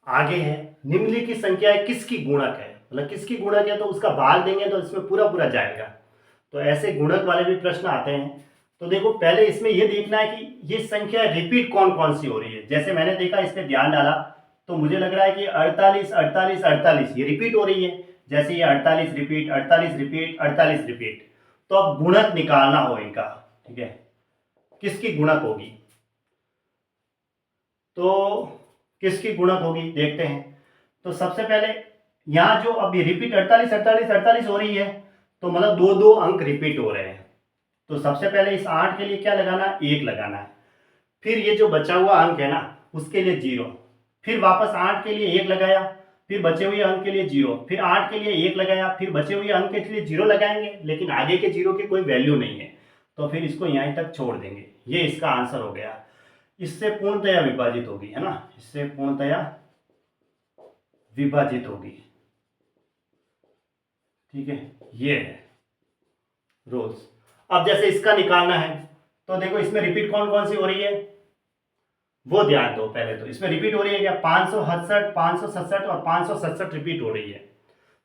आगे है निम्नलिखित संख्याएं किसकी गुणक है, मतलब किसकी गुणक है तो उसका भाग देंगे तो इसमें पूरा पूरा जाएगा। तो ऐसे गुणक वाले भी प्रश्न आते हैं। तो देखो पहले इसमें यह देखना है कि ये संख्या रिपीट कौन कौन सी हो रही है। जैसे मैंने देखा इस पे ध्यान डाला तो मुझे लग रहा है कि 48 48 48 ये रिपीट हो रही है। जैसे ये 48 रिपीट 48 रिपीट 48 रिपीट। तो अब गुणक निकालना हो इनका, ठीक है, किसकी गुणक होगी। तो किसकी गुणक होगी देखते हैं। तो सबसे पहले यहां जो अभी रिपीट 48 48 48 हो रही है तो मतलब दो दो अंक रिपीट हो रहे हैं। तो सबसे पहले इस 8 के लिए क्या लगाना है, 1 लगाना है। फिर ये जो बचा हुआ अंक है ना उसके लिए 0, फिर वापस 8 के लिए 1 लगाया, फिर बचे हुए अंक के लिए 0, फिर 8 के लिए 1 लगाया, फिर बचे हुए अंक के लिए 0 लगाएंगे, लेकिन आगे के 0 की कोई वैल्यू नहीं है तो फिर इसको यहीं तक छोड़ देंगे। ये इसका आंसर हो गया। इससे पूर्णतया विभाजित होगी, है ना, इससे पूर्णतया विभाजित होगी, ठीक है, ये है रोल्स। अब जैसे इसका निकालना है तो देखो इसमें रिपीट कौन कौन सी हो रही है वो ध्यान दो। पहले तो इसमें रिपीट हो रही है क्या, 567 567 और 567 रिपीट हो रही है।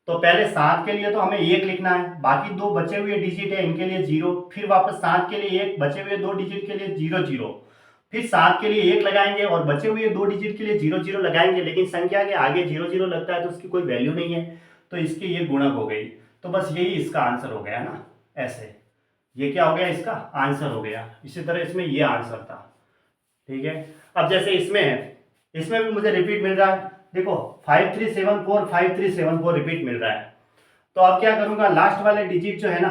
तो पहले 7 के लिए तो हमें 1 लिखना है, बाकी दो बचे हुए डिजिट है इनके लिए 0, फिर वापस 7 के लिए 1, बचे हुए दो डिजिट के लिए 0 0, फिर 7 के लिए 1 लगाएंगे और बचे हुए दो डिजिट के लिए 0 0 लगाएंगे, लेकिन संख्या के आगे 0 0 लगता है तो उसकी कोई वैल्यू नहीं है तो इसकी ये गुणक हो गई। तो बस यही इसका आंसर हो गया ना। ऐसे ये क्या हो गया, इसका आंसर हो गया। इसी तरह इसमें ये आंसर था, ठीक है। अब जैसे इसमें है, इसमें भी मुझे रिपीट मिल रहा है, देखो 5374 5374 रिपीट मिल रहा है। तो अब क्या करूंगा, लास्ट वाले डिजिट जो है ना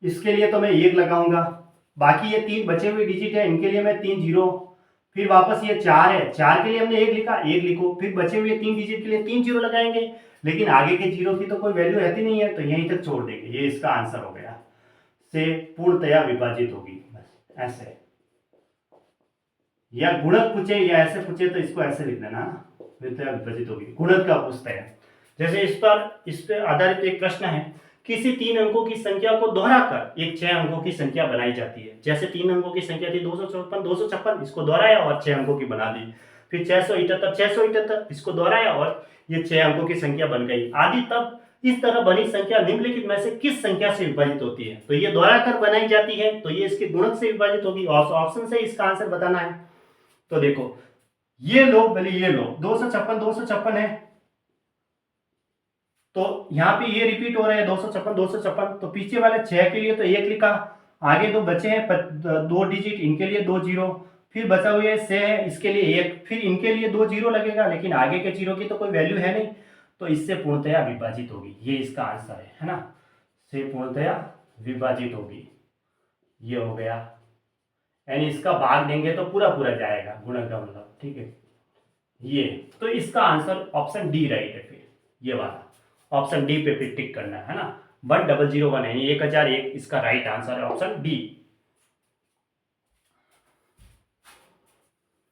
इसके लिए तो मैं 1 लगाऊंगा, बाकी ये 3 बचे हुए डिजिट है इनके लिए मैं 3 0, फिर वापस ये 4 है, 4 के लिए हमने 1 लिखा, 1 लिखो, फिर बचे हुए 3 डिजिट के लिए 3 0 लगाएंगे, लेकिन आगे के 0 की तो कोई वैल्यू रहती नहीं है तो यहीं तक छोड़ देंगे। ये इसका आंसर हो गया, से पूर्णतया विभाजित होगी, बस ऐसे। या गुणक पूछे या ऐसे पूछे तो इसको ऐसे लिख देना, पूर्णतया विभाजित होगी, गुणक का पूछता है। जैसे इस पर आधारित एक प्रश्न है, किसी 3 अंकों की संख्या को दोहराकर एक 6 अंकों की संख्या बनाई जाती है। जैसे 3 अंकों की संख्या थी 254 256, इसको दोहराया और 6 अंकों की बना दी। फिर 678 678, इसको दोहराया और ये 6 अंकों की संख्या बन गई आदि। तब इस तरह बनी संख्या निम्नलिखित में से किस संख्या से विभाजित होती है। तो ये दोहराकर बनाई जाती है तो ये इसके गुणक से विभाजित होगी। ऑप्शन से इसका आंसर बताना है। तो देखो ये लो, भले ये लो, 256 256 है तो यहां पे ये रिपीट हो रहे हैं 256 256, तो पीछे वाले 6 के लिए तो 1 लिखा, आगे दो बचे हैं दो डिजिट इनके लिए 2 0, फिर बचा हुआ 6 है इसके लिए 1, फिर इनके लिए 2 0 लगेगा, लेकिन आगे के 0 की तो कोई वैल्यू है नहीं तो इससे पूर्णतया विभाजित होगी। ये इसका आंसर है ना, से पूर्णतया विभाजित होगी। ये हो गया, यानी इसका भाग देंगे तो पूरा पूरा जाएगा गुणक का मतलब, ठीक है। ये तो इसका आंसर ऑप्शन डी राइट है। फिर ये वाला ऑप्शन डी पे फिर टिक करना है ना, 1001 है, 1001 इसका राइट आंसर है, ऑप्शन डी।